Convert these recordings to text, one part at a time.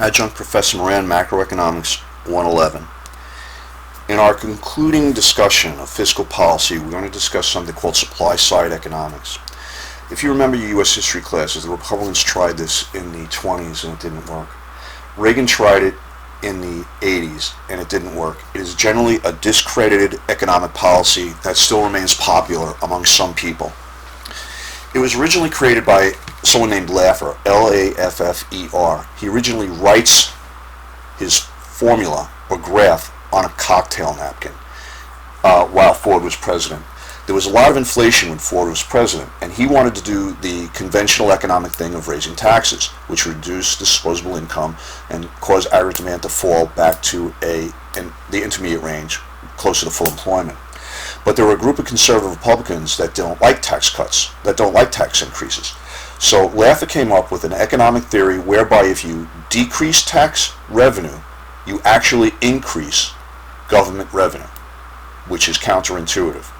Adjunct Professor Moran, Macroeconomics 111. In our concluding discussion of fiscal policy, we're going to discuss something called supply-side economics. If you remember your U.S. history classes, the Republicans tried this in the 20s and it didn't work. Reagan tried it in the 80s and it didn't work. It is generally a discredited economic policy that still remains popular among some people. It was originally created by someone named Laffer, L-A-F-F-E-R. He originally writes his formula or graph on a cocktail napkin while Ford was president. There was a lot of inflation when Ford was president, and he wanted to do the conventional economic thing of raising taxes, which reduced disposable income and caused aggregate demand to fall back to the intermediate range, closer to full employment. But there were a group of conservative Republicans that don't like tax cuts, that don't like tax increases. So Laffer came up with an economic theory whereby if you decrease tax revenue, you actually increase government revenue, which is counterintuitive.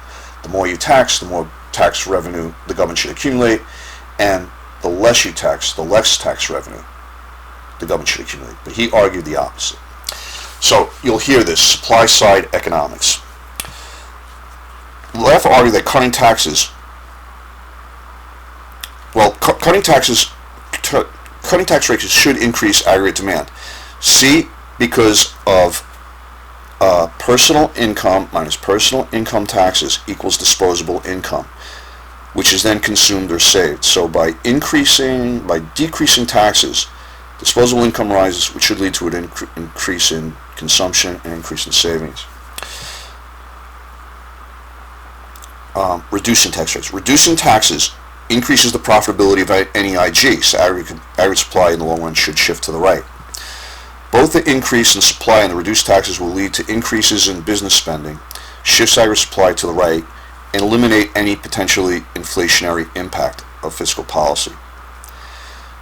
The more you tax, the more tax revenue the government should accumulate, and the less you tax, the less tax revenue the government should accumulate. But he argued the opposite. So you'll hear this, supply-side economics. Laffer argued that cutting tax rates should increase aggregate demand. C, because of personal income minus personal income taxes equals disposable income, which is then consumed or saved. So by decreasing taxes, disposable income rises, which should lead to an increase in consumption and increase in savings. Reducing tax rates. Reducing taxes increases the profitability of any IG, so aggregate supply in the long run should shift to the right. Both the increase in supply and the reduced taxes will lead to increases in business spending, shifts aggregate supply to the right, and eliminate any potentially inflationary impact of fiscal policy.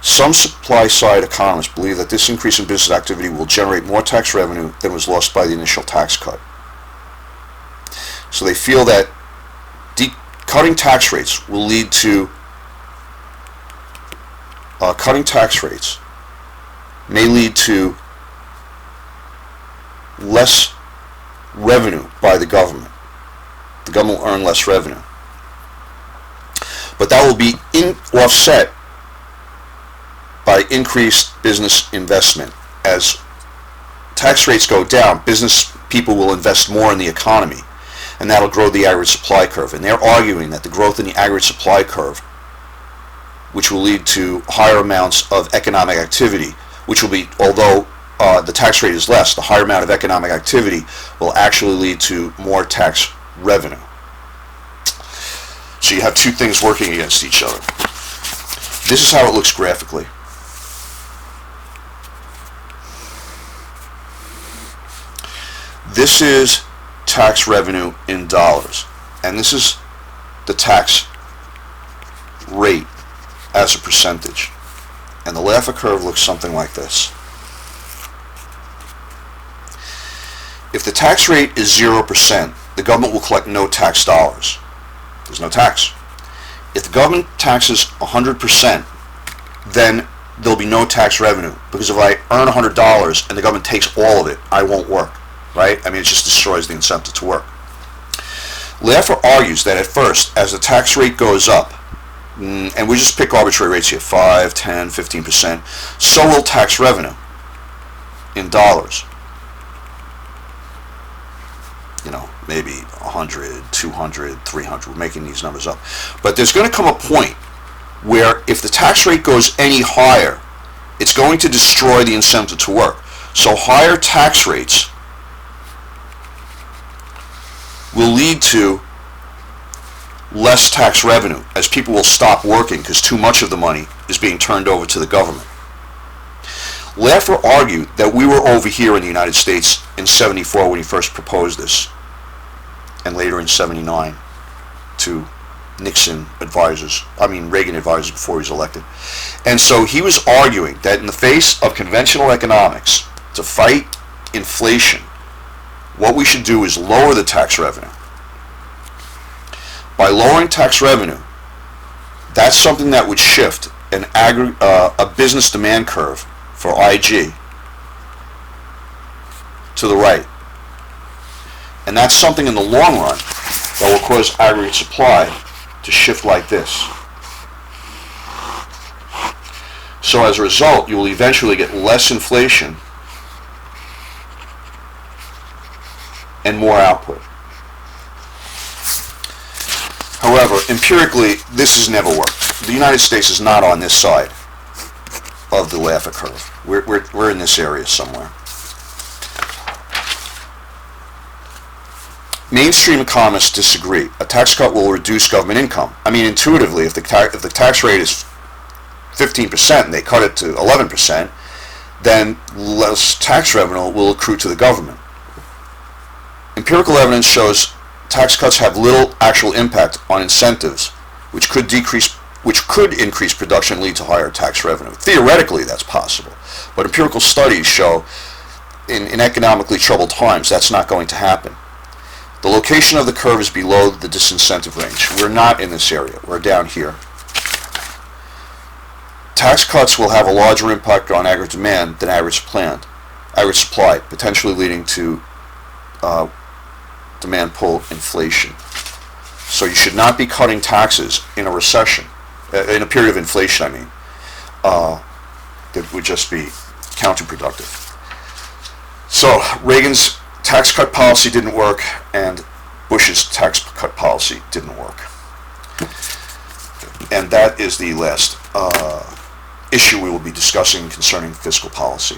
Some supply-side economists believe that this increase in business activity will generate more tax revenue than was lost by the initial tax cut. So they feel that cutting tax rates will lead to may lead to less revenue by the government. The government will earn less revenue. But that will be offset by increased business investment. As tax rates go down, business people will invest more in the economy, and that'll grow the aggregate supply curve. And they're arguing that the growth in the aggregate supply curve, which will lead to higher amounts of economic activity, which will be, although the tax rate is less, the higher amount of economic activity will actually lead to more tax revenue. So you have two things working against each other. This is how it looks graphically. This is tax revenue in dollars, and this is the tax rate as a percentage. And the Laffer curve looks something like this. If the tax rate is 0%, the government will collect no tax dollars. There's no tax. If the government taxes 100%, then there'll be no tax revenue, because if I earn $100 and the government takes all of it, I won't work, right? I mean, it just destroys the incentive to work. Laffer argues that at first, as the tax rate goes up, and we just pick arbitrary rates here, 5, 10, 15%, so will tax revenue in dollars. You know, maybe 100, 200, 300, we're making these numbers up. But there's going to come a point where if the tax rate goes any higher, it's going to destroy the incentive to work. So higher tax rates will lead to less tax revenue, as people will stop working because too much of the money is being turned over to the government. Laffer argued that we were over here in the United States in 74 when he first proposed this, and later in 79 to Reagan advisors before he was elected. And so he was arguing that in the face of conventional economics, to fight inflation, what we should do is lower the tax revenue. By lowering tax revenue, that's something that would shift a business demand curve for IG to the right. And that's something in the long run that will cause aggregate supply to shift like this. So as a result, you will eventually get less inflation and more output. However, empirically, this has never worked. The United States is not on this side of the Laffer curve. We're in this area somewhere. Mainstream economists disagree. A tax cut will reduce government income. I mean, intuitively, if the tax rate is 15% and they cut it to 11%, then less tax revenue will accrue to the government. Empirical evidence shows tax cuts have little actual impact on incentives, which could increase production and lead to higher tax revenue. Theoretically, that's possible, but empirical studies show in economically troubled times that's not going to happen. The location of the curve is below the disincentive range. We're not in this area. We're down here. Tax cuts will have a larger impact on aggregate demand than aggregate supply, potentially leading to demand pull inflation. So you should not be cutting taxes in a recession, in a period of inflation, I mean. That would just be counterproductive. So Reagan's tax cut policy didn't work, and Bush's tax cut policy didn't work. And that is the last issue we will be discussing concerning fiscal policy.